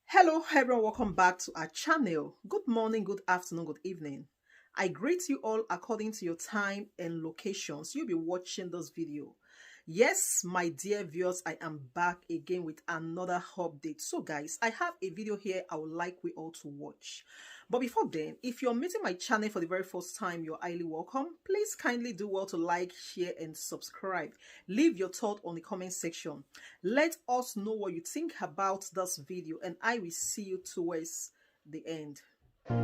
Hello everyone, welcome back to our channel. Good morning, good afternoon, good evening. I greet you all according to your time and locations you'll be watching this video. Yes, my dear viewers, I am back again with another update. So guys, I have a video here I would like we all to watch. But before then, if you're meeting my channel for the very first time, you're highly welcome. Please kindly do well to like, share and subscribe. Leave your thought on the comment section. Let us know what you think about this video and I will see you towards the end.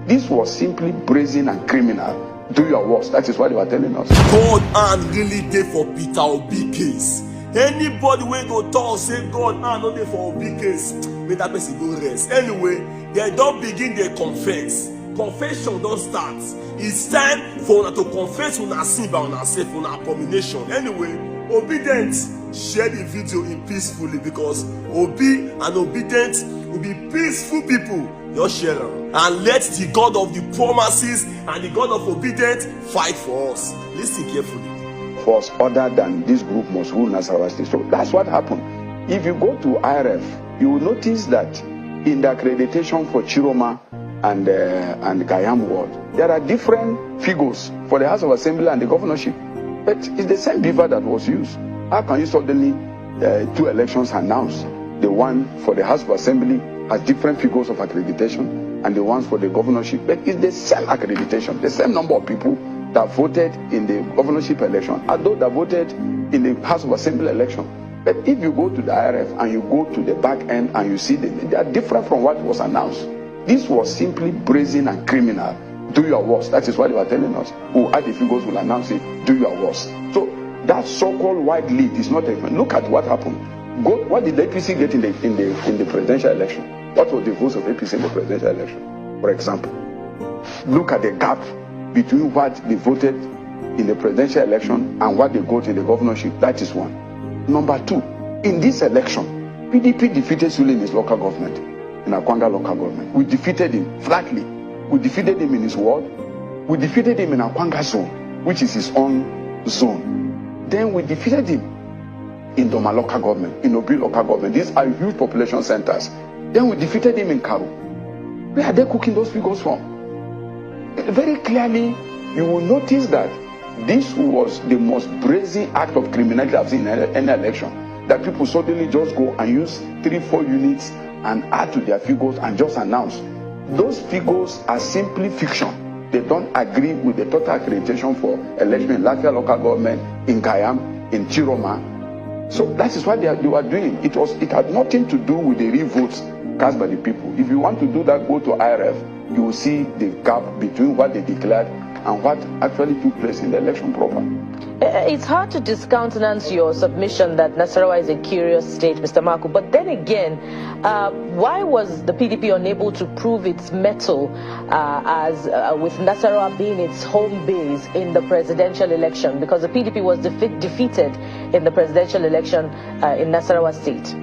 This was simply brazen and criminal. Do your worst. That is what they were telling us. God hand really dey for Peter Obi case. Anybody wey go talk say God hand no dey for Obi case, make that person go rest. Anyway, they don begin dey confess. Confession don start. It's time for una to confess una sin by una self, una abomination. Anyway, obedient share the video in peacefully because Obi and obedient will be peaceful people. Just share am and let the God of the promises and the God of obedience fight for us. Listen carefully. Force other than this group must rule Nasarawa State. So that's what happened. If you go to IRF, you will notice that in the accreditation for Chiroma and Gayam ward, there are different figures for the House of Assembly and the governorship. But it's the same beaver that was used. How can you suddenly two elections announced? The one for the House of Assembly has different figures of accreditation and the ones for the governorship. But it's the same accreditation, the same number of people that voted in the governorship election as those that voted in the House of Assembly election. But if you go to the IRF and you go to the back end and you see they are different from what was announced. This was simply brazen and criminal. Do your worst. That is what they were telling us. Who add the figures will announce it. Do your worst. So that so-called wide lead is not a. Look at what happened. What did the APC get in the presidential election? What was the votes of APC in the presidential election? For example, look at the gap between what they voted in the presidential election and what they got in the governorship. That is one. Number two, in this election, PDP defeated Sule in his local government, in Akwanga local government. We defeated him flatly. We defeated him in his ward. We defeated him in Akwanga zone, which is his own zone. Then we defeated him in Doma local government, in Obi local government. These are huge population centers. Then we defeated him in Karu. Where are they cooking those figures from? Very clearly, you will notice that this was the most brazen act of criminality I've seen in any election. That people suddenly just go and use 3-4 units and add to their figures and just announce. Those figures are simply fiction. They don't agree with the total accreditation for election in Lafia local government, in Gayam, in Chiroma. So that is what they were doing. It had nothing to do with the real votes cast by the people. If you want to do that, go to IRF. You will see the gap between what they declared and what actually took place in the election proper. It's hard to discountenance your submission that Nasarawa is a curious state, Mr. Marco. But then again, why was the PDP unable to prove its mettle with Nasarawa being its home base in the presidential election? Because the PDP was defeated in the presidential election in Nasarawa state.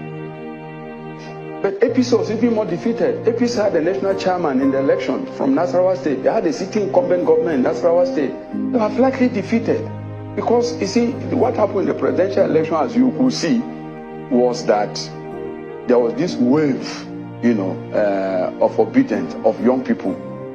But APC was even more defeated. APC had a national chairman in the election from Nasarawa state. They had a sitting incumbent government in Nasarawa state. They were flatly defeated. Because, you see, what happened in the presidential election, as you could see, was that there was this wave, of obedience of young people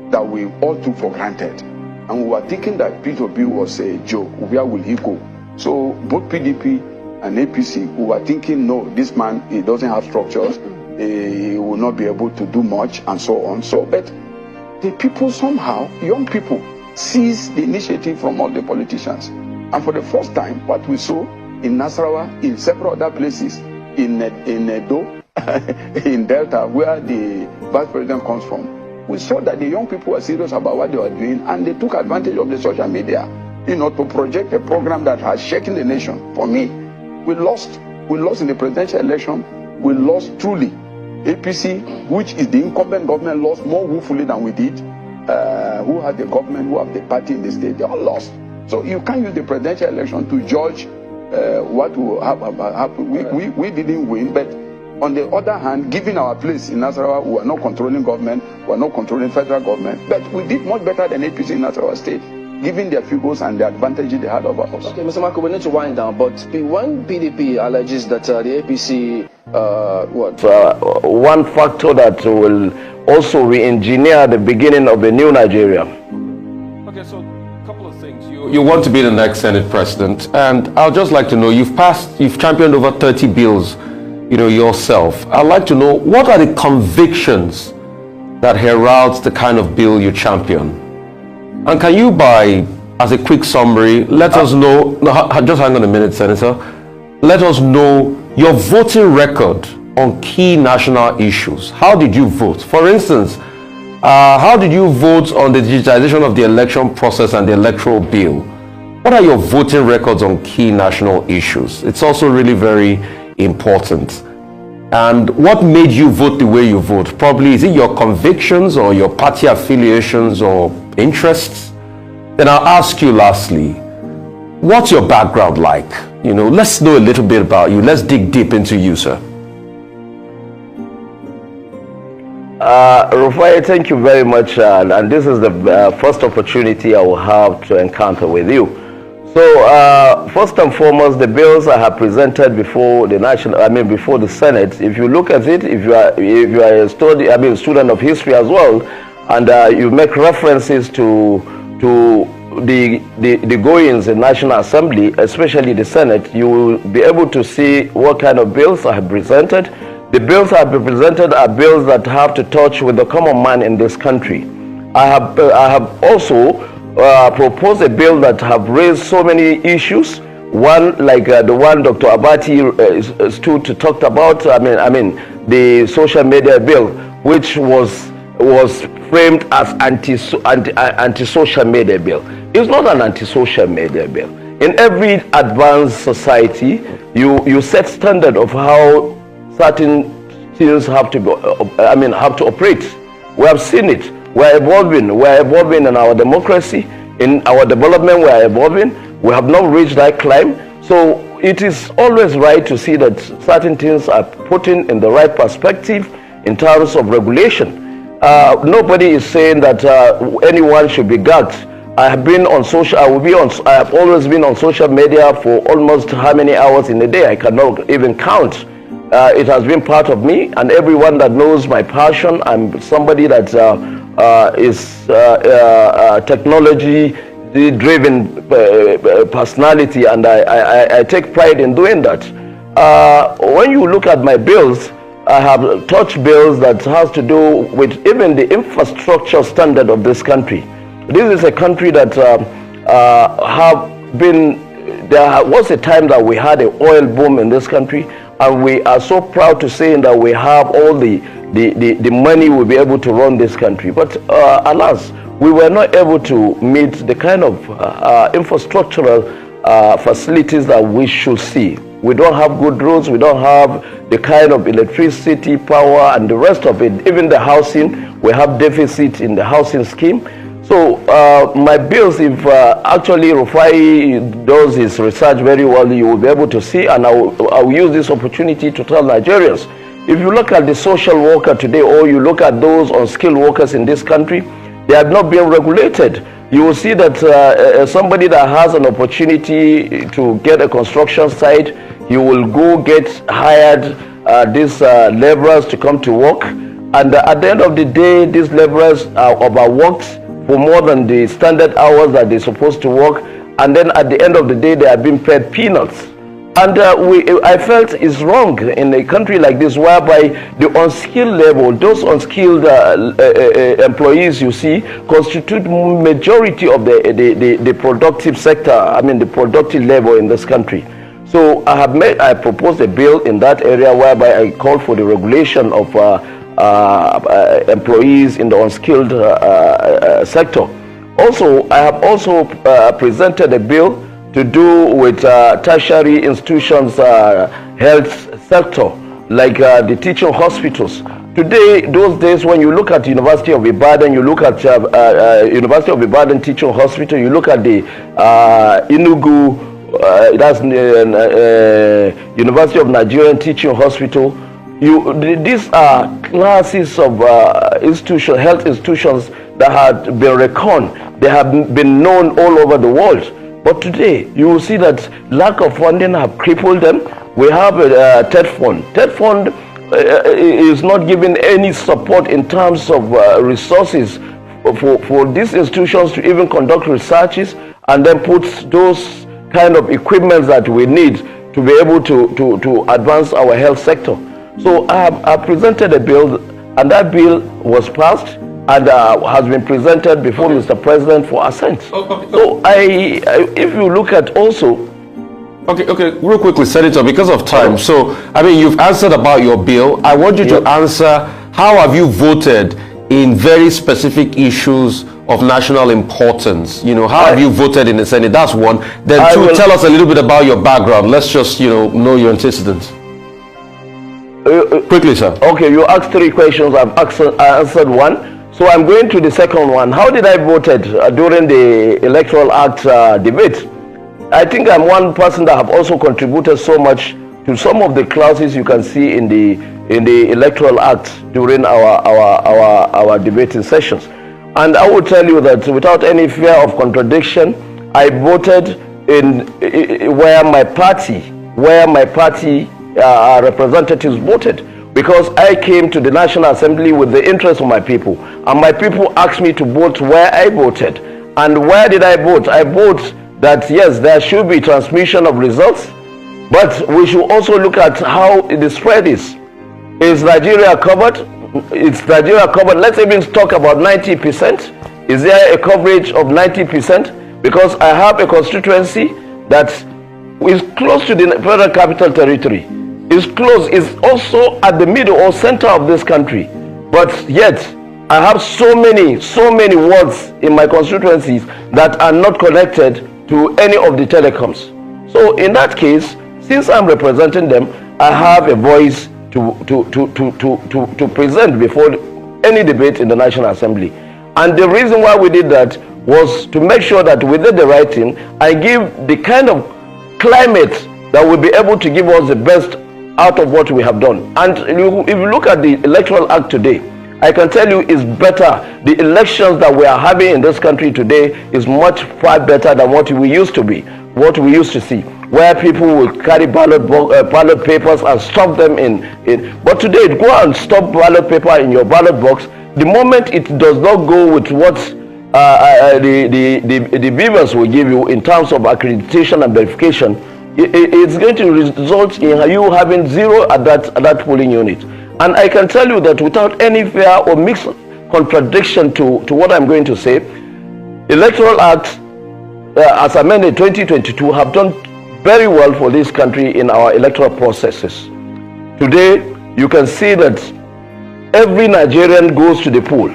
that we all took for granted. And we were thinking that Peter Obi was a joke. Where will he go? So both PDP and APC, we were thinking, no, this man, he doesn't have structures. He will not be able to do much and so on. So, but the people somehow, young people, seized the initiative from all the politicians. And for the first time, what we saw in Nasarawa, in several other places, in Edo, in Delta, where the vice president comes from, we saw that the young people were serious about what they were doing and they took advantage of the social media, to project a program that has shaken the nation. For me, we lost in the presidential election. We lost truly. APC, which is the incumbent government, lost more woefully than we did. Who had the government, who have the party in the state, they all lost. So you can't use the presidential election to judge what will happen. We didn't win, but on the other hand, given our place in Nasarawa, we are not controlling government, we are not controlling federal government, but we did much better than APC in Nasarawa state, given their figures and the advantages they had over us. Okay, Mr. Marco, we need to wind down, but when PDP alleges that the APC one factor that will also re-engineer the beginning of the new Nigeria. Okay, so a couple of things. You want to be the next Senate president, and I'd just like to know, you've championed over 30 bills, yourself. I'd like to know, what are the convictions that heralds the kind of bill you champion? And can you, as a quick summary, let us know, just hang on a minute, Senator, let us know your voting record on key national issues. How did you vote? For instance, how did you vote on the digitization of the election process and the electoral bill? What are your voting records on key national issues? It's also really very important. And what made you vote the way you vote? Probably, is it your convictions or your party affiliations or interests? Then I'll ask you lastly, what's your background like? Let's know a little bit about you. Let's dig deep into you, sir. Rufai, thank you very much. And this is the first opportunity I will have to encounter with you. So, first and foremost, the bills I have presented before before the Senate. If you look at it, if you are a student of history as well, and you make references to the goings in National Assembly, especially the Senate, you will be able to see what kind of bills I have presented. The bills I have presented are bills that have to touch with the common man in this country. I have also proposed a bill that have raised so many issues. One, like the one Dr. Abati stood to talk about. The social media bill, which was framed as anti-social media bill. It's not an anti-social media bill. In every advanced society, you set standard of how certain things have to operate. We have seen it. We're evolving in our democracy, in our development. We're evolving. We have not reached that climb. So it is always right to see that certain things are put in the right perspective in terms of regulation. Nobody is saying that anyone should be gagged. I have always been on social media for almost how many hours in a day? I cannot even count. It has been part of me, and everyone that knows my passion, I'm somebody that is technology-driven personality, and I take pride in doing that. When you look at my bills, I have touched bills that has to do with even the infrastructure standard of this country. This is a country that there was a time that we had an oil boom in this country, and we are so proud to say that we have all the money we'll be able to run this country. But alas, we were not able to meet the kind of infrastructural facilities that we should see. We don't have good roads, we don't have the kind of electricity, power, and the rest of it. Even the housing, we have deficit in the housing scheme. So my bills, if actually Rufai does his research very well, you will be able to see, and I will use this opportunity to tell Nigerians, if you look at the social worker today, or you look at those unskilled workers in this country, they have not been regulated. You will see that somebody that has an opportunity to get a construction site, he will go get hired these laborers to come to work, and at the end of the day, these laborers are overworked for more than the standard hours that they're supposed to work, and then at the end of the day, they are being paid peanuts. And I felt it's wrong in a country like this, whereby the unskilled level, those unskilled employees you see, constitute majority of the productive sector, the productive level in this country. So I proposed a bill in that area whereby I called for the regulation of employees in the unskilled sector. Also, I have also presented a bill to do with tertiary institutions health sector, like the teaching hospitals. Today, those days, when you look at University of Ibadan, you look at University of Ibadan Teaching Hospital, you look at the Enugu, that's University of Nigerian Teaching Hospital. These are classes of health institutions that have been reckoned. They have been known all over the world. But today, you will see that lack of funding have crippled them. we have a TED fund. TED fund is not giving any support in terms of resources for these institutions to even conduct researches and then put those kind of equipment that we need to be able to advance our health sector. So I presented a bill, and that bill was passed and has been presented before Mr. President for assent. So if you look at also. Okay, real quickly, Senator, because of time. So, I mean, you've answered about your bill. I want you to answer, how have you voted in very specific issues of national importance? You know, how have you voted in the Senate? That's one. Then two, tell us a little bit about your background. Let's just, know your antecedents. Quickly, sir. Okay, you asked 3 questions. I've answered one. So I'm going to the second one. How did I voted during the Electoral Act debate? I think I'm one person that have also contributed so much to some of the clauses you can see in the Electoral Act during our debating sessions. And I will tell you that without any fear of contradiction, I voted in where my party representatives voted, because I came to the National Assembly with the interest of my people, and my people asked me to vote where I voted. And where did I vote? I voted that yes, there should be transmission of results, but we should also look at how the spread is. Is Nigeria covered? Is Nigeria covered? Let's even talk about 90%. Is there a coverage of 90%? Because I have a constituency that is close to the Federal Capital Territory. Is close, is also at the middle or center of this country. But yet, I have so many wards in my constituencies that are not connected to any of the telecoms. So in that case, since I'm representing them, I have a voice to present before any debate in the National Assembly. And the reason why we did that was to make sure that we did the right thing and give the kind of climate that will be able to give us the best out of what we have done. And if you look at the Electoral Act today, I can tell you it's better. The elections that we are having in this country today is much far better than what we used to be, what we used to see, where people will carry ballot papers and stuff them in. But today, go and stuff ballot paper in your ballot box. The moment it does not go with what the beavers will give you in terms of accreditation and verification, it's going to result in you having 0 at that polling unit. And I can tell you that without any fear or mixed contradiction to what I'm going to say, Electoral Act, as amended 2022, have done very well for this country in our electoral processes. Today, you can see that every Nigerian goes to the poll.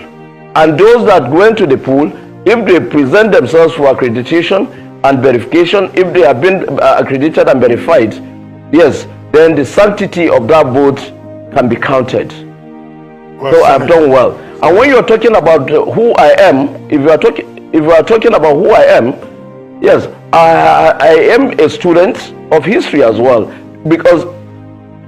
And those that go into the poll, if they present themselves for accreditation and verification, if they have been accredited and verified, yes, then the sanctity of that vote can be counted. So I've done well. And when you're talking about who I am, if you are talking about who I am, yes, I am a student of history as well, because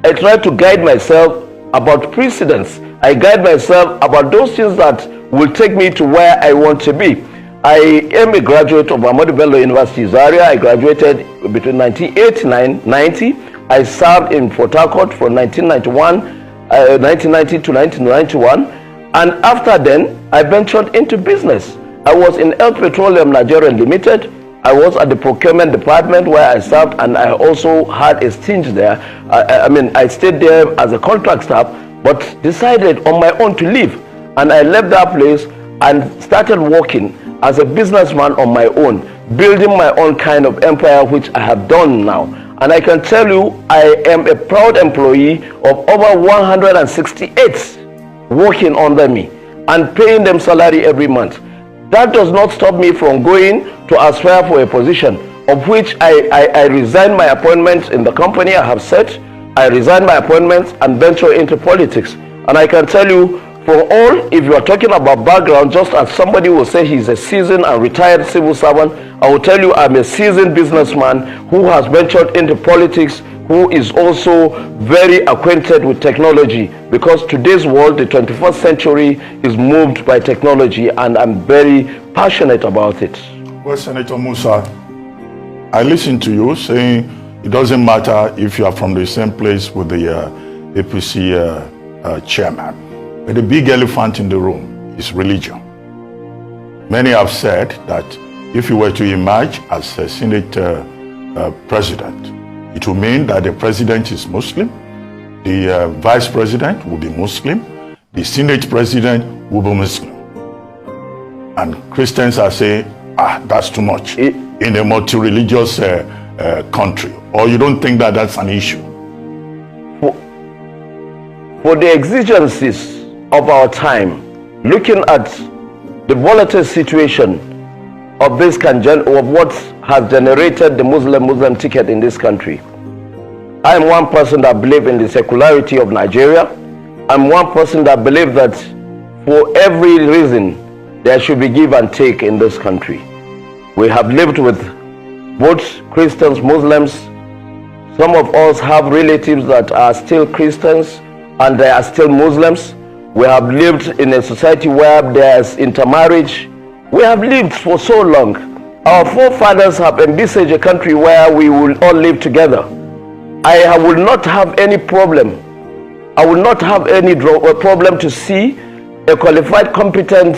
I try to guide myself about precedents. I guide myself about those things that will take me to where I want to be. I am a graduate of Ahmadu Bello University, Zaria. I graduated between 1989 and 90. I served in Port Harcourt from 1990 to 1991, and after then, I ventured into business. I was in El Petroleum Nigeria Limited. I was at the procurement department where I served, and I also had a stint there. I stayed there as a contract staff, but decided on my own to leave. And I left that place and started working as a businessman on my own, building my own kind of empire, which I have done now. And I can tell you, I am a proud employee of over 168 working under me and paying them salary every month. That does not stop me from going to aspire for a position, of which I resigned my appointments in the company I have set. I resigned my appointments and venture into politics. And I can tell you, for all, if you are talking about background, just as somebody will say he's a seasoned and retired civil servant, I will tell you I'm a seasoned businessman who has ventured into politics, who is also very acquainted with technology, because today's world, the 21st century, is moved by technology, and I'm very passionate about it. Well, Senator Musa, I listened to you saying It doesn't matter if you are from the same place with the APC chairman. But the big elephant in the room is religion. Many have said that if you were to emerge as a Senate president, it will mean that the president is Muslim, the vice president will be Muslim, the Senate president will be Muslim. And Christians are saying, that's too much in a multi-religious country. Or you don't think that that's an issue? For the exigencies of our time, looking at the volatile situation of this of what has generated the Muslim ticket in this country, I am one person that believes in the secularity of Nigeria. I'm one person that believes that for every reason there should be give and take in this country. We have lived with both Christians, Muslims. Some of us have relatives that are still Christians and they are still Muslims. We have lived in a society where there is intermarriage. We have lived for so long. Our forefathers have envisaged a country where we will all live together. I will not have any problem. I will not have any problem to see a qualified, competent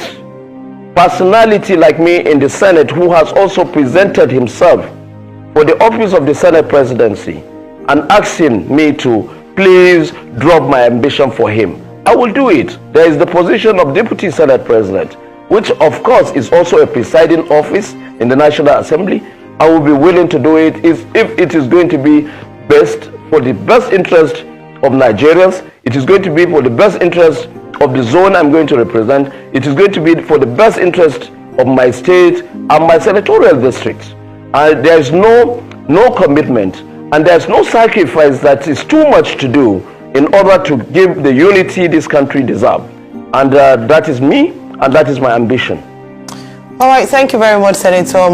personality like me in the Senate who has also presented himself for the office of the Senate presidency and asking me to please drop my ambition for him. I will do it. There is the position of Deputy Senate President, which of course is also a presiding office in the National Assembly. I will be willing to do it if it is going to be best for the best interest of Nigerians. It is going to be for the best interest of the zone I'm going to represent. It is going to be for the best interest of my state and my senatorial district. There is no commitment and there's no sacrifice that is too much to do in order to give the unity this country deserves. And that is me, and that is my ambition. All right, thank you very much, Senator.